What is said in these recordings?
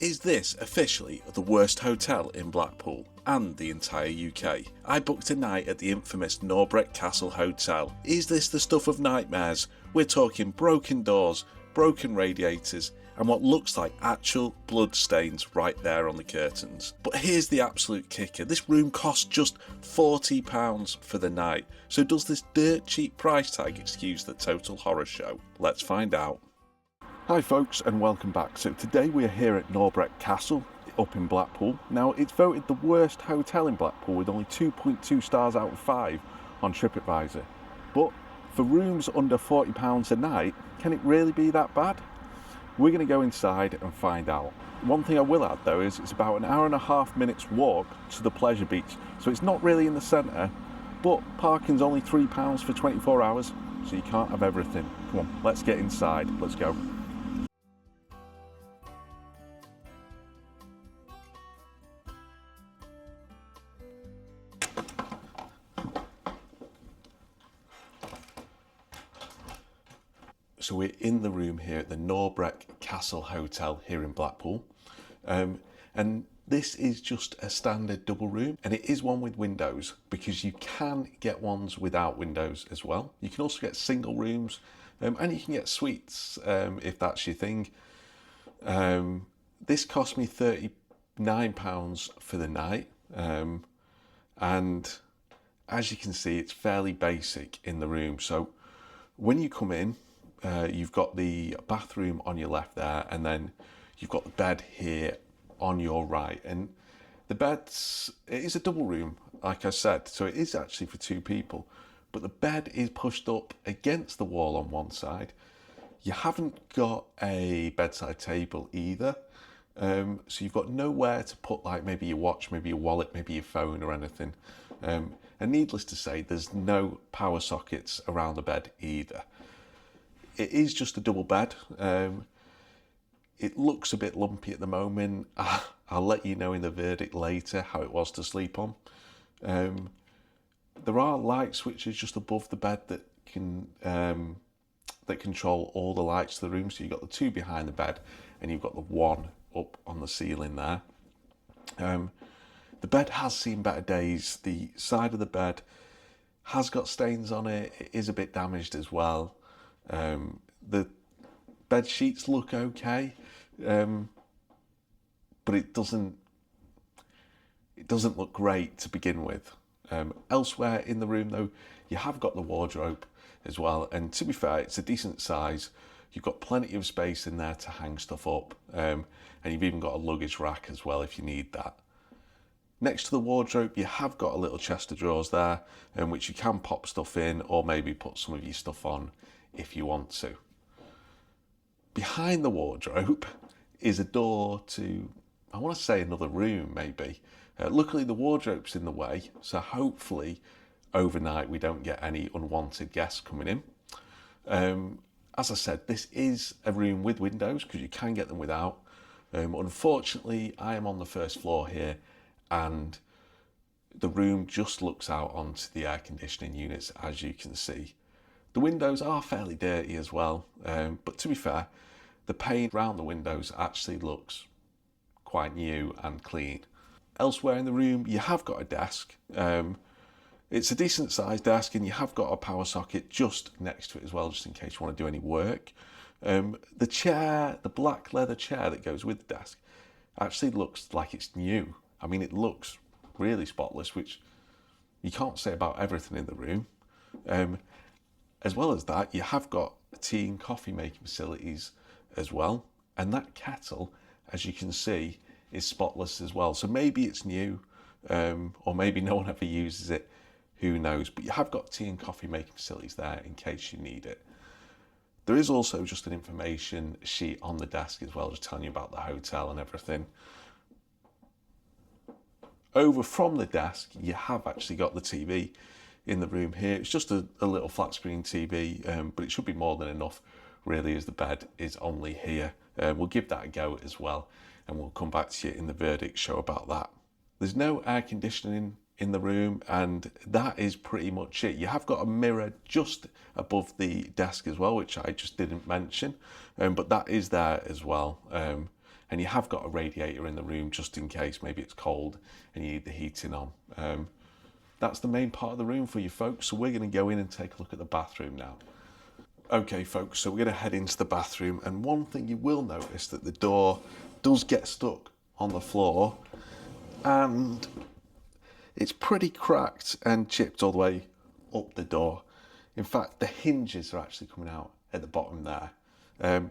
Is this officially the worst hotel in Blackpool and the entire UK? I booked a night at the infamous Norbreck Castle Hotel. Is this the stuff of nightmares? We're talking broken doors, broken radiators, and what looks like actual blood stains right there on the curtains. But here's the absolute kicker. This room cost just £40 for the night. So does this dirt cheap price tag excuse the total horror show? Let's find out. Hi folks, and welcome back. So today we're here at Norbreck Castle up in Blackpool. Now it's voted the worst hotel in Blackpool with only 2.2 stars out of 5 on Tripadvisor. But for rooms under £40 a night, can it really be that bad? We're going to go inside and find out. One thing I will add though is it's about an hour and a half minutes walk to the pleasure beach, so it's not really in the centre, but parking's only £3 for 24 hours, so you can't have everything. Come on, let's get inside, let's go. So we're in the room here at the Norbreck Castle Hotel here in Blackpool, and this is just a standard double room, and it is one with windows because you can get ones without windows as well. You can also get single rooms, and you can get suites if that's your thing. This cost me £39 for the night, and as you can see, it's fairly basic in the room. So when you come in, you've got the bathroom on your left there, and then you've got the bed here on your right. And the bed's, it is a double room, like I said, so it is actually for 2 people, but the bed is pushed up against the wall on one side. You haven't got a bedside table either, so you've got nowhere to put like maybe your watch, maybe your wallet, maybe your phone or anything. And needless to say, there's no power sockets around the bed either. It is just a double bed. It looks a bit lumpy at the moment. I'll let you know in the verdict later how it was to sleep on. There are light switches just above the bed that can that control all the lights to the room. So you've got the 2 behind the bed, and you've got the 1 up on the ceiling there. The bed has seen better days. The side of the bed has got stains on it. It is a bit damaged as well. The bed sheets look okay, but it doesn't look great to begin with. Elsewhere in the room though, you have got the wardrobe as well, and to be fair, it's a decent size. You've got plenty of space in there to hang stuff up, and you've even got a luggage rack as well if you need that. Next to the wardrobe, you have got a little chest of drawers there, which you can pop stuff in, or maybe put some of your stuff on if you want to. Behind the wardrobe is a door to, I want to say, another room maybe. Luckily the wardrobe's in the way, so hopefully overnight we don't get any unwanted guests coming in. As I said, this is a room with windows because you can get them without. Unfortunately, I am on the first floor here, and the room just looks out onto the air conditioning units, as you can see. The windows are fairly dirty as well, but to be fair, the paint around the windows actually looks quite new and clean. Elsewhere in the room, you have got a desk. It's a decent sized desk, and you have got a power socket just next to it as well, just in case you want to do any work. The chair, the black leather chair that goes with the desk, actually looks like it's new. I mean, it looks really spotless, which you can't say about everything in the room. As well as that, you have got tea and coffee making facilities as well. And that kettle, as you can see, is spotless as well. So maybe it's new, or maybe no one ever uses it. Who knows? But you have got tea and coffee making facilities there in case you need it. There is also just an information sheet on the desk as well, just telling you about the hotel and everything. Over from the desk, you have actually got the TV in the room here. It's just a little flat screen TV, but it should be more than enough really, as the bed is only here. We'll give that a go as well, and we'll come back to you in the verdict show about that. There's no air conditioning in the room, and that is pretty much it. You have got a mirror just above the desk as well, which I just didn't mention, but that is there as well. And and you have got a radiator in the room just in case maybe it's cold and you need the heating on. That's the main part of the room for you folks, so we're going to go in and take a look at the bathroom now. Okay folks, so we're going to head into the bathroom, and one thing you will notice that the door does get stuck on the floor, and it's pretty cracked and chipped all the way up the door. In fact, the hinges are actually coming out at the bottom there,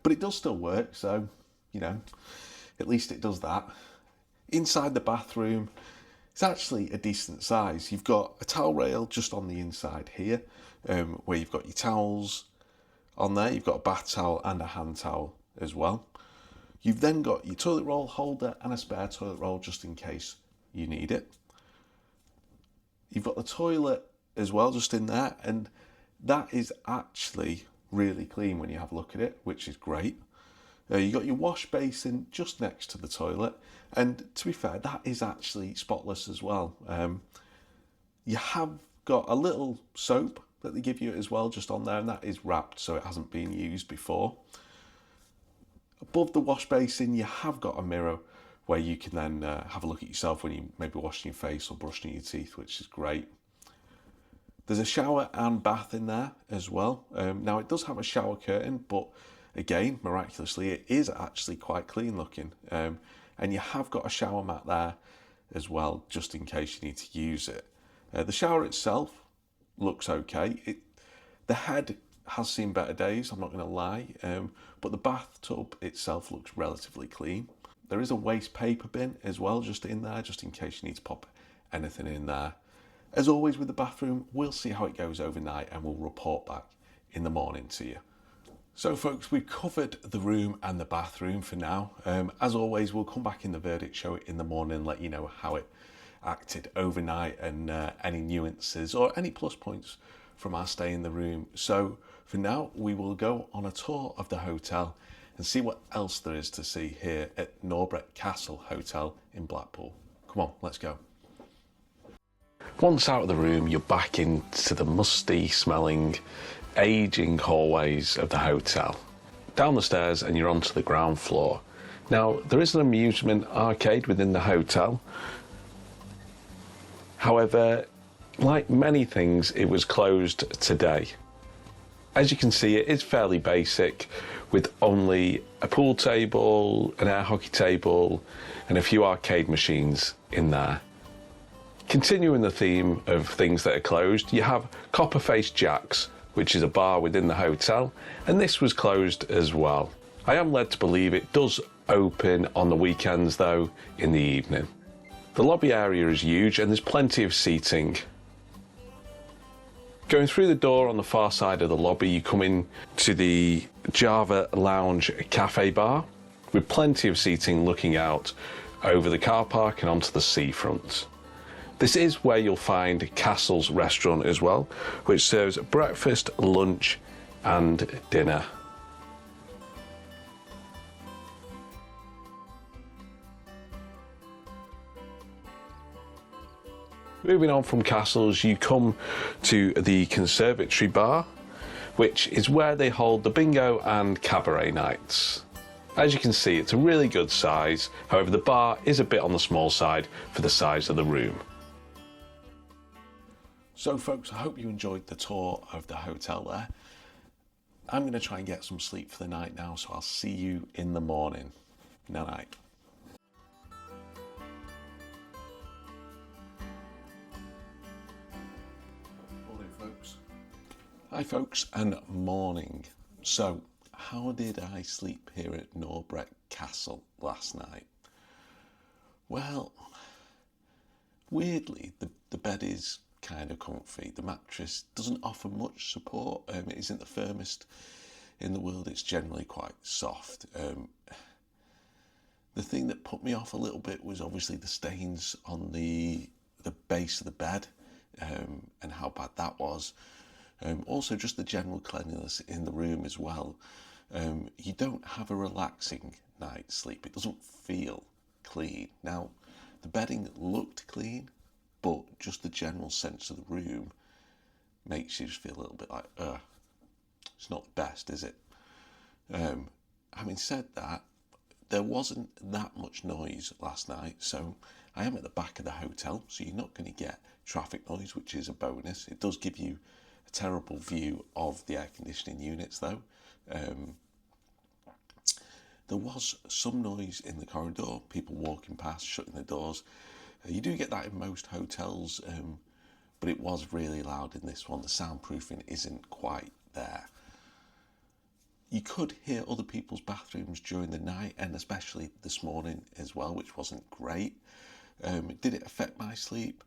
but it does still work, so you know, at least it does that. Inside the bathroom, it's actually a decent size. You've got a towel rail just on the inside here, where you've got your towels on there. You've got a bath towel and a hand towel as well. You've then got your toilet roll holder and a spare toilet roll just in case you need it. You've got the toilet as well just in there, and that is actually really clean when you have a look at it, which is great. You've got your wash basin just next to the toilet, and to be fair, that is actually spotless as well. You have got a little soap that they give you as well just on there, and that is wrapped so it hasn't been used before. Above the wash basin, you have got a mirror where you can then have a look at yourself when you maybe washing your face or brushing your teeth, which is great. There's a shower and bath in there as well. Now it does have a shower curtain, but again, miraculously, it is actually quite clean looking. And you have got a shower mat there as well, just in case you need to use it. The shower itself looks okay. The head has seen better days, I'm not going to lie, but the bathtub itself looks relatively clean. There is a waste paper bin as well, just in there, just in case you need to pop anything in there. As always with the bathroom, we'll see how it goes overnight and we'll report back in the morning to you. So folks, we've covered the room and the bathroom for now. As always, we'll come back in the verdict show it in the morning and let you know how it acted overnight and any nuances or any plus points from our stay in the room. So for now, we will go on a tour of the hotel and see what else there is to see here at Norbreck Castle Hotel in Blackpool. Come on, let's go. Once out of the room, you're back into the musty smelling, aging hallways of the hotel. Down the stairs and you're onto the ground floor. Now, there is an amusement arcade within the hotel. However, like many things, it was closed today. As you can see, it is fairly basic, with only a pool table, an air hockey table, and a few arcade machines in there. Continuing the theme of things that are closed, you have Copperface Jack's, which is a bar within the hotel, and this was closed as well. I am led to believe it does open on the weekends though, in the evening. The lobby area is huge and there's plenty of seating. Going through the door on the far side of the lobby, you come in to the Java Lounge Cafe Bar, with plenty of seating looking out over the car park and onto the seafront. This is where you'll find Castle's restaurant as well, which serves breakfast, lunch and dinner. Moving on from Castle's, you come to the Conservatory Bar, which is where they hold the bingo and cabaret nights. As you can see, it's a really good size, however the bar is a bit on the small side for the size of the room. So folks, I hope you enjoyed the tour of the hotel there. I'm going to try and get some sleep for the night now, so I'll see you in the morning. Night night. Morning folks. Hi folks, and morning. So, how did I sleep here at Norbreck Castle last night? Well, weirdly, the bed is kind of comfy. The mattress doesn't offer much support. It isn't the firmest in the world. It's generally quite soft. The thing that put me off a little bit was obviously the stains on the base of the bed, and how bad that was. Also just the general cleanliness in the room as well. You don't have a relaxing night's sleep. It doesn't feel clean. Now, the bedding looked clean, but just the general sense of the room makes you just feel a little bit like, it's not the best, is it? Having said that, There wasn't that much noise last night, so I am at the back of the hotel, so you're not going to get traffic noise, which is a bonus. It does give you a terrible view of the air conditioning units, though. There was some noise in the corridor, people walking past, shutting the doors. You do get that in most hotels, but it was really loud in this one. The soundproofing isn't quite there. You could hear other people's bathrooms during the night, and especially this morning as well, which wasn't great. Did it affect my sleep?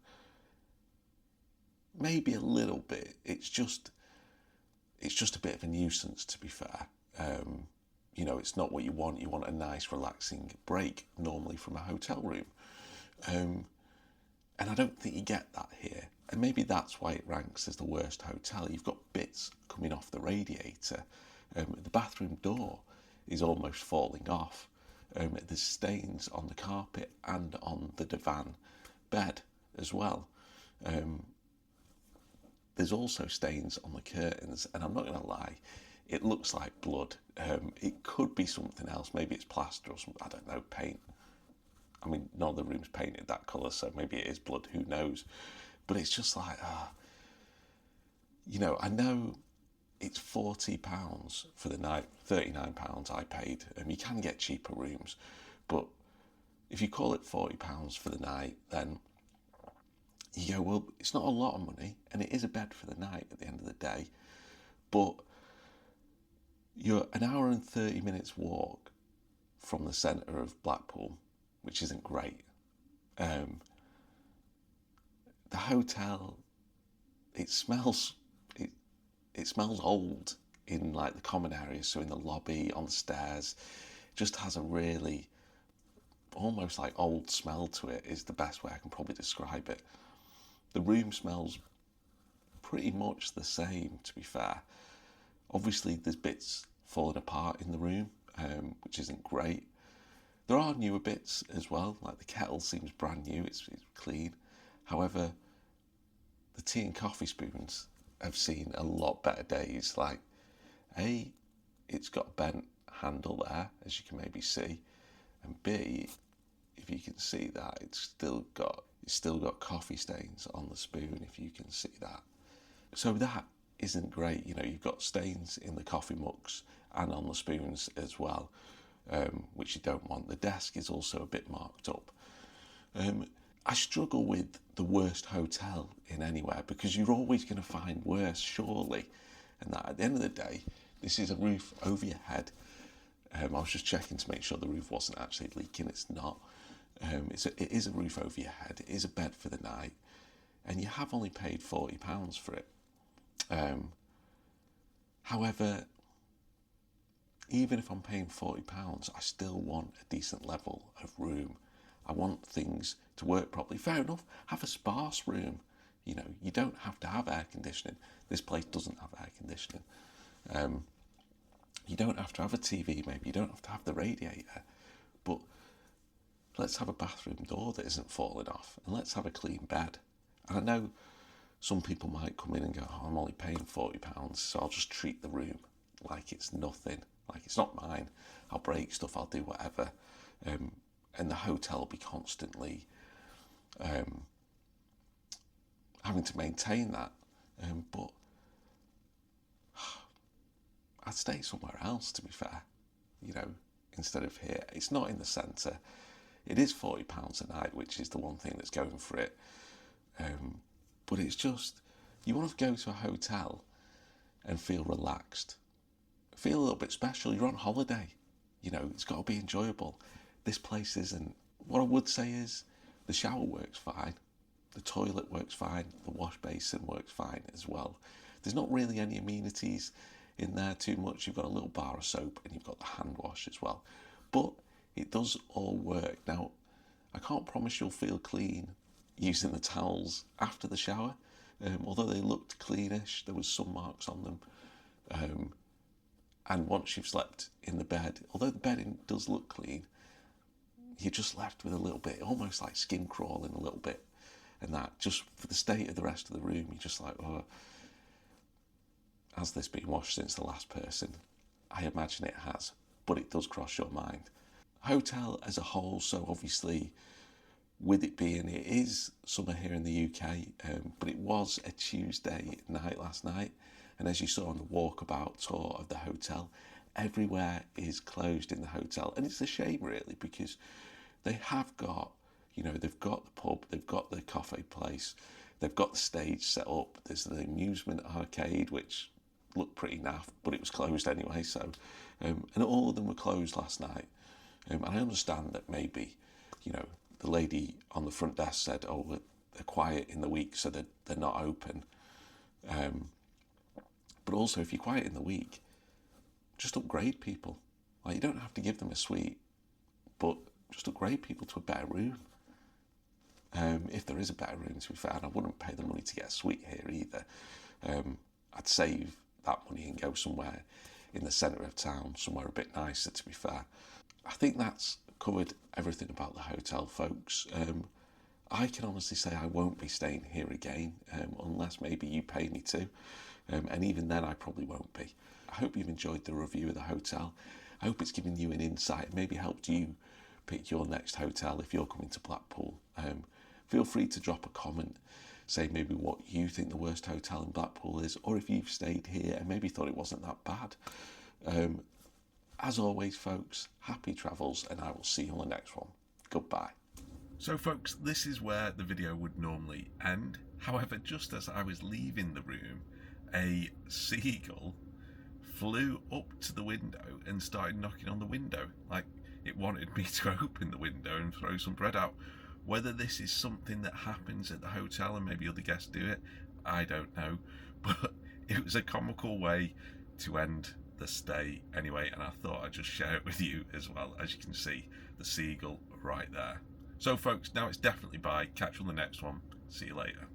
Maybe a little bit. It's just a bit of a nuisance, to be fair. You know, it's not what you want. You want a nice, relaxing break, normally from a hotel room. And I don't think you get that here. And maybe that's why it ranks as the worst hotel. You've got bits coming off the radiator. The bathroom door is almost falling off. There's stains on the carpet and on the divan bed as well. There's also stains on the curtains, and I'm not going to lie, it looks like blood. It could be something else. Maybe it's plaster or something. I don't know, paint. I mean, none of the rooms painted that colour, so maybe it is blood, who knows. But it's just like, you know, I know it's £40 for the night, £39 I paid. You can get cheaper rooms, but if you call it £40 for the night, then you go, well, it's not a lot of money, and it is a bed for the night at the end of the day, but you're an hour and 30 minutes walk from the centre of Blackpool, which isn't great. The hotel, it smells old in like the common areas, so in the lobby, on the stairs. It just has a really almost like old smell to it, is the best way I can probably describe it. The room smells pretty much the same, to be fair. Obviously there's bits falling apart in the room, which isn't great. There are newer bits as well, like the kettle seems brand new, it's clean. However, the tea and coffee spoons have seen a lot better days. Like, A, it's got a bent handle there, as you can maybe see, and B, if you can see that, it's still got coffee stains on the spoon, if you can see that. So that isn't great. You know, you've got stains in the coffee mugs and on the spoons as well, which you don't want. The desk is also a bit marked up. I struggle with the worst hotel in anywhere, because you're always going to find worse, surely. And that at the end of the day, this is a roof over your head. I was just checking to make sure the roof wasn't actually leaking. It's not. It is a roof over your head. It is a bed for the night, and you have only paid £40 for it. However, even if I'm paying £40, I still want a decent level of room. I want things to work properly. Fair enough, have a sparse room. You know, you don't have to have air conditioning. This place doesn't have air conditioning. You don't have to have a TV, maybe. You don't have to have the radiator. But let's have a bathroom door that isn't falling off, and let's have a clean bed. And I know some people might come in and go, oh, I'm only paying £40, so I'll just treat the room like it's nothing, like it's not mine. I'll break stuff, I'll do whatever. And the hotel will be constantly having to maintain that. But I'd stay somewhere else, to be fair, you know, instead of here. It's not in the centre. It is £40 a night, which is the one thing that's going for it. But it's just, you want to go to a hotel and feel relaxed, feel a little bit special. You're on holiday, you know, it's got to be enjoyable. This place isn't. What I would say is the shower works fine, the toilet works fine, the wash basin works fine as well. There's not really any amenities in there too much. You've got a little bar of soap and you've got the hand wash as well. But it does all work. Now, I can't promise you'll feel clean using the towels after the shower. Although they looked cleanish, there was some marks on them. And once you've slept in the bed, although the bedding does look clean, you're just left with a little bit, almost like skin crawling a little bit. And that, just for the state of the rest of the room, you're just like, oh, has this been washed since the last person? I imagine it has, but it does cross your mind. Hotel as a whole, so obviously with it being, it is summer here in the UK, but it was a Tuesday night last night, and as you saw on the walkabout tour of the hotel, everywhere is closed in the hotel, and it's a shame really, because they have got, they've got the pub, they've got the coffee place, they've got the stage set up, there's the amusement arcade, which looked pretty naff, but it was closed anyway, so, and all of them were closed last night. And I understand that maybe, the lady on the front desk said, oh, they're quiet in the week, so they're not open. But also, if you're quiet in the week, just upgrade people. Like, you don't have to give them a suite, but just upgrade people to a better room. If there is a better room, to be fair, and I wouldn't pay the money to get a suite here either. I'd save that money and go somewhere in the centre of town, somewhere a bit nicer, to be fair. I think that's covered everything about the hotel, folks. I can honestly say I won't be staying here again, unless maybe you pay me to, and even then I probably won't be. I hope you've enjoyed the review of the hotel. I hope it's given you an insight, maybe helped you pick your next hotel if you're coming to Blackpool. Feel free to drop a comment, say maybe what you think the worst hotel in Blackpool is, or if you've stayed here and maybe thought it wasn't that bad. As always, folks, happy travels, and I will see you on the next one. Goodbye. So, folks, this is where the video would normally end. However, just as I was leaving the room, a seagull flew up to the window and started knocking on the window, like it wanted me to open the window and throw some bread out. Whether this is something that happens at the hotel and maybe other guests do it, I don't know. But it was a comical way to end the stay anyway, and I thought I'd just share it with you as well. As you can see, the seagull right there. So folks, now it's definitely bye. Catch you on the next one. See you later.